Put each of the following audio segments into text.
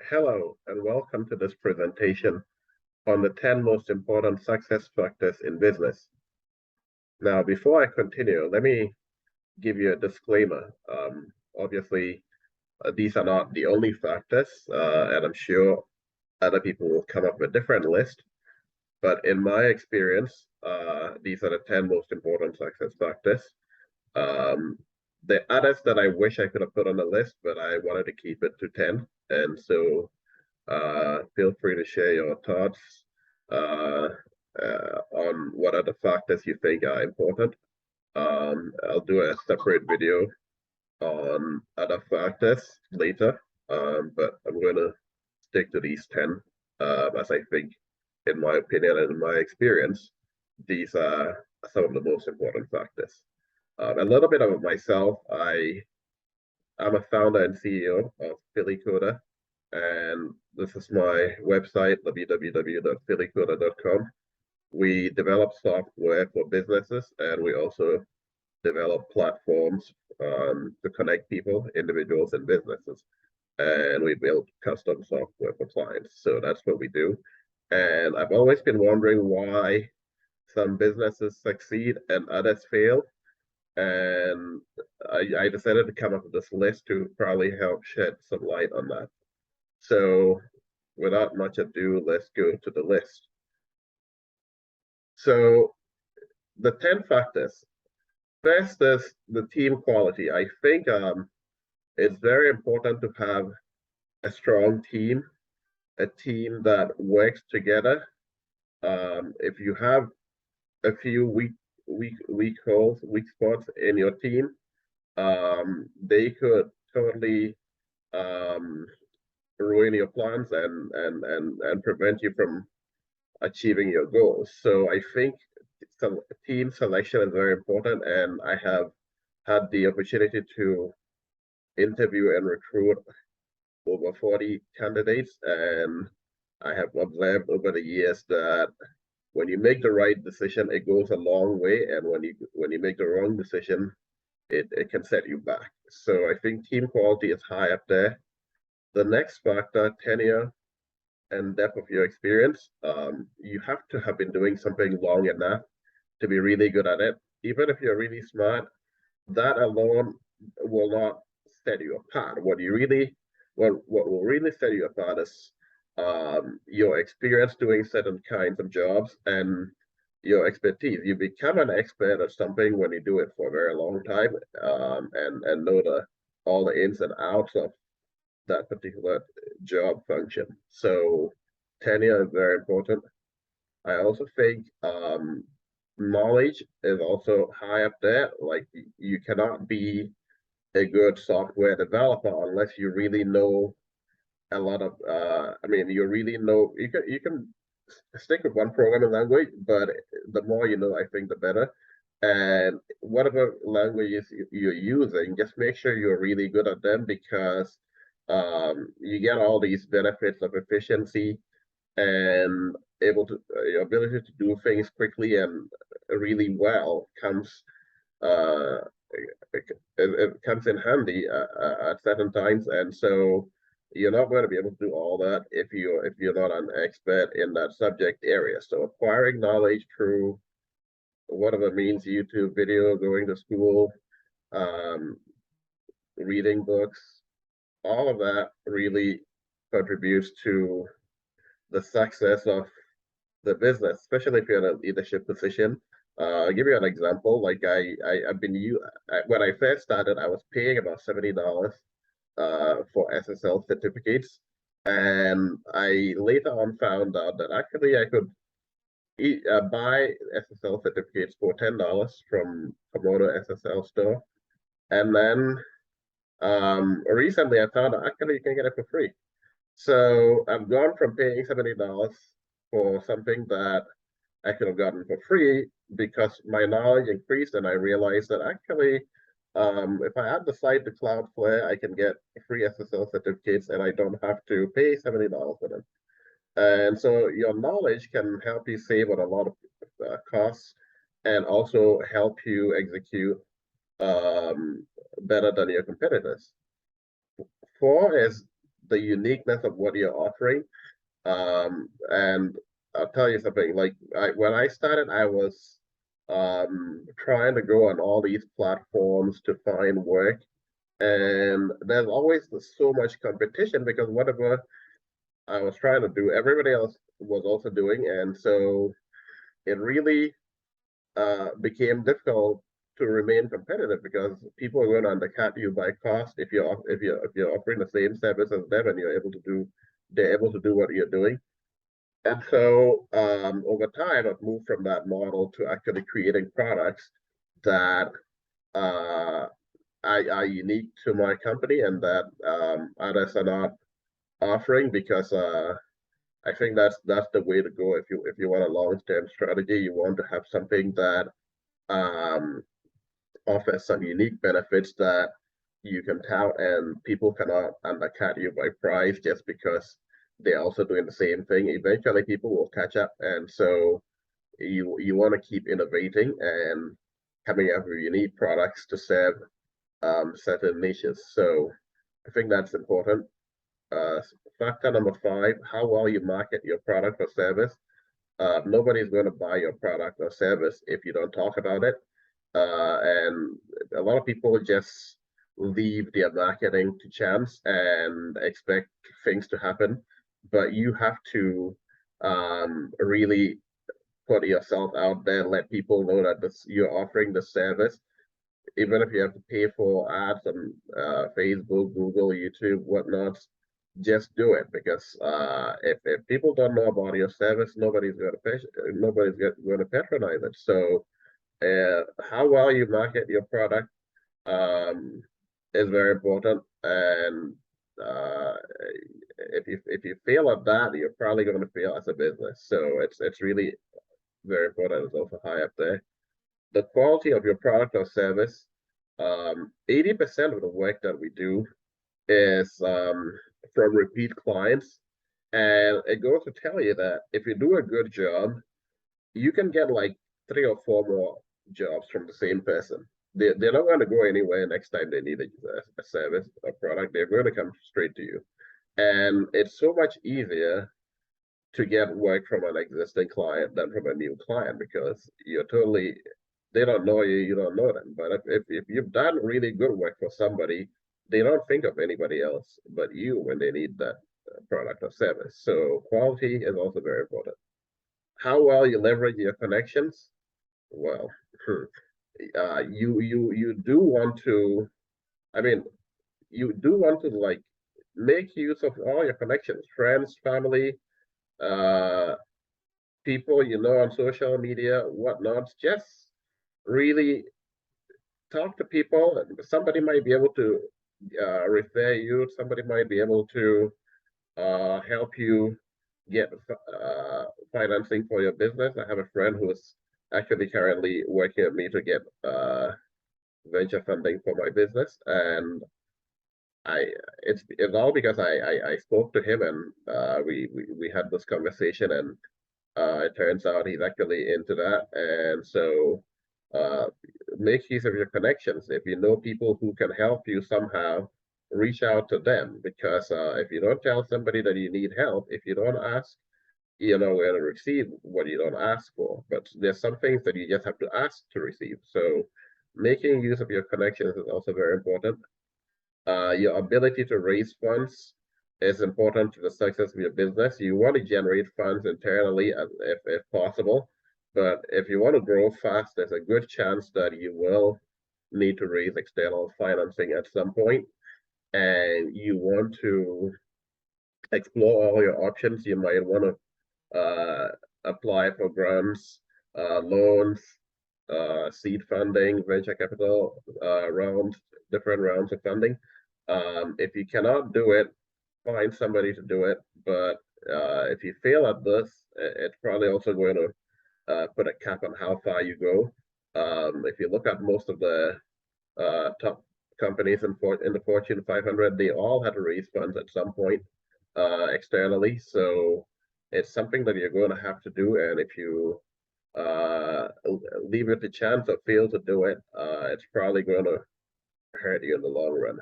Hello, and welcome to this presentation on the 10 most important success factors in business. Now, before I continue, let me give you a disclaimer. Obviously, these are not the only factors, and I'm sure other people will come up with a different list. But in my experience, these are the 10 most important success factors. Um, the others that I wish I could have put on the list, but I wanted to keep it to 10. And so feel free to share your thoughts uh, on what are the factors you think are important. I'll do a separate video on other factors later, but I'm going to stick to these 10 as I think, in my opinion and in my experience, these are some of the most important factors. A little bit about myself. I'm a founder and CEO of Philly Coda, and this is my website, www.phillycoda.com. We develop software for businesses, and we also develop platforms to connect people, individuals, and businesses. And we build custom software for clients. So that's what we do. And I've always been wondering why some businesses succeed and others fail. And I decided to come up with this list to probably help shed some light on that. So without much ado, let's go to the list. So the 10 factors. First is the team quality. I think it's very important to have a strong team, a team that works together. If you have a few weak holes, weak spots in your team, they could totally um, ruin your plans and prevent you from achieving your goals. So I think some team selection is very important, and I have had the opportunity to interview and recruit over 40 candidates, and I have observed over the years that when you make the right decision, it goes a long way, and when you make the wrong decision, it can set you back. So I think team quality is high up there. The next factor, tenure and depth of your experience. You have to have been doing something long enough to be really good at it. Even if you're really smart, that alone will not set you apart. What will really set you apart is your experience doing certain kinds of jobs and your expertise. You become an expert at something when you do it for a very long time, and know all the ins and outs of that particular job function. So tenure is very important. I also think knowledge is also high up there. Like you cannot be a good software developer unless you really know a lot of I mean you really know you can stick with one programming language, but the more you know, I think the better. And whatever languages you're using, just make sure you're really good at them, because you get all these benefits of efficiency and your ability to do things quickly and really well comes uh, it comes in handy at certain times. And so you're not going to be able to do all that if you're not an expert in that subject area. So acquiring knowledge through whatever means, YouTube video, going to school, um, reading books, all of that really contributes to the success of the business, especially if you're in a leadership position. I'll give you an example. Like I've been when I first started, I was paying about $70 for SSL certificates, and I later on found out that actually I could buy SSL certificates for $10 from Komodo SSL store, and then recently I found out actually you can get it for free. So I've gone from paying $70 for something that I could have gotten for free because my knowledge increased, and I realized that actually, if I add the site to Cloudflare, I can get free SSL certificates, and I don't have to pay $70 for them. And so your knowledge can help you save on a lot of costs, and also help you execute better than your competitors. Four is the uniqueness of what you're offering. And I'll tell you something, like when I started, I was trying to go on all these platforms to find work. And there's always so much competition because whatever I was trying to do, everybody else was also doing. And so it really became difficult to remain competitive because people are going to undercut you by cost if you're offering the same service as them and they're able to do what you're doing. And so over time, I've moved from that model to actually creating products that uh, are unique to my company and that others are not offering because I think that's the way to go if you want a long-term strategy. You want to have something that um, offers some unique benefits that you can tout and people cannot undercut you by price just because they're also doing the same thing. Eventually people will catch up, and so you want to keep innovating and coming up with unique products to serve certain niches. So I think that's important. uh, Factor number 5, how well you market your product or service. Nobody's going to buy your product or service if you don't talk about it. And a lot of people just leave their marketing to chance and expect things to happen. But you have to really put yourself out there, let people know that you're offering the service, even if you have to pay for ads on Facebook, Google, YouTube, whatnot. Just do it because if people don't know about your service, going to patronize it. So how well you market your product um, is very important, and uh, if you fail at that, you're probably going to fail as a business. So it's really very important. It's also high up there. The quality of your product or service. 80% of the work that we do is from repeat clients, and it goes to tell you that if you do a good job, you can get like 3 or 4 more jobs from the same person. They're not going to go anywhere next time they need a service or product. They're going to come straight to you. And it's so much easier to get work from an existing client than from a new client because they don't know you, you don't know them. But if you've done really good work for somebody, they don't think of anybody else but you when they need that product or service. So quality is also very important. How well you leverage your connections? Well, you do want to. I mean, you do want to like make use of all your connections, friends, family, uh, people you know on social media, whatnot. Just really talk to people. Somebody might be able to refer you. Somebody might be able to help you get financing for your business. I have a friend who's actually currently working with me to get venture funding for my business, and I it's all because I spoke to him and we had this conversation, and it turns out he's actually into that, and so uh, make use of your connections. If you know people who can help you somehow, reach out to them because if you don't tell somebody that you need help, if you don't ask, you're not going to receive what you don't ask for. But there's some things that you just have to ask to receive. So making use of your connections is also very important. Your ability to raise funds is important to the success of your business. You want to generate funds internally if possible. But if you want to grow fast, there's a good chance that you will need to raise external financing at some point. And you want to explore all your options. You might want to apply for grants, loans, seed funding, venture capital rounds, different rounds of funding. If you cannot do it, find somebody to do it. But if you fail at this, it's probably also going to put a cap on how far you go. If you look at most of the top companies in the Fortune 500, they all had to raise funds at some point externally. So it's something that you're going to have to do. And if you leave it to chance or fail to do it, it's probably going to hurt you in the long run.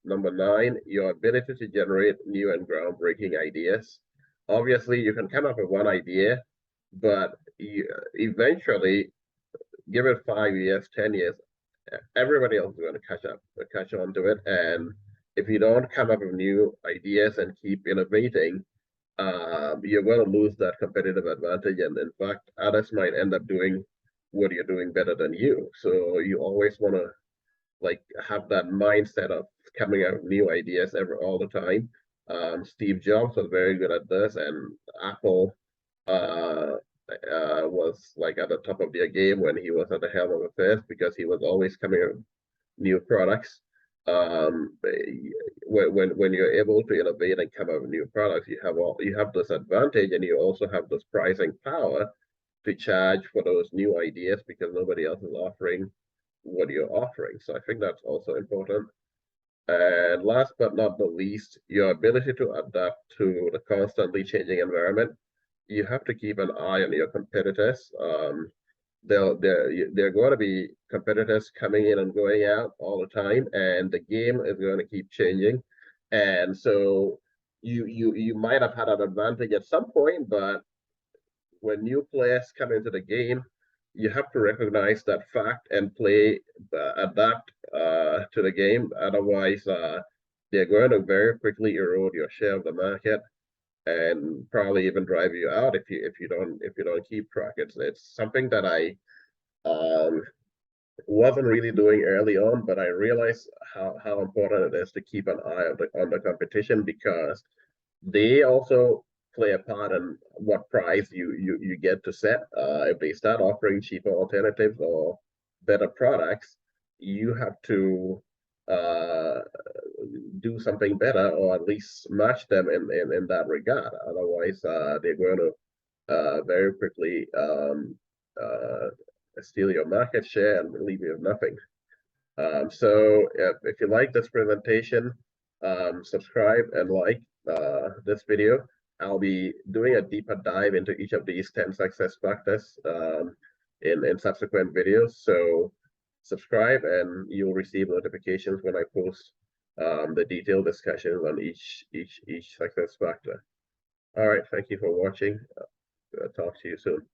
number 9, your ability to generate new and groundbreaking ideas. Obviously, you can come up with one idea, but eventually, give it 5 years, 10 years, everybody else is going to catch on to it. And if you don't come up with new ideas and keep innovating, you're going to lose that competitive advantage. And in fact, others might end up doing what you're doing better than you. So you always want to like have that mindset of coming out with new ideas all the time. Steve Jobs was very good at this, and Apple uh, was like at the top of their game when he was at the helm of affairs because he was always coming out with new products. Um, when you're able to innovate and come up with new products, you have this advantage, and you also have this pricing power to charge for those new ideas because nobody else is offering what you're offering. So I think that's also important. And last but not the least, your ability to adapt to the constantly changing environment. You have to keep an eye on your competitors. There are going to be competitors coming in and going out all the time, and the game is going to keep changing. And so you might have had an advantage at some point, but when new players come into the game, you have to recognize that fact and adapt to the game. Otherwise, they're going to very quickly erode your share of the market and probably even drive you out if you don't keep track. It's something that I um, wasn't really doing early on, but I realized how important it is to keep an eye on the competition because they also play a part in what price you get to set. If they start offering cheaper alternatives or better products, you have to uh, do something better or at least match them in that regard. Otherwise, they're going to very quickly uh, steal your market share and leave you with nothing. So if you like this presentation, subscribe and like this video. I'll be doing a deeper dive into each of these 10 success factors in subsequent videos. So subscribe and you'll receive notifications when I post the detailed discussions on each success factor. All right, thank you for watching. Talk to you soon.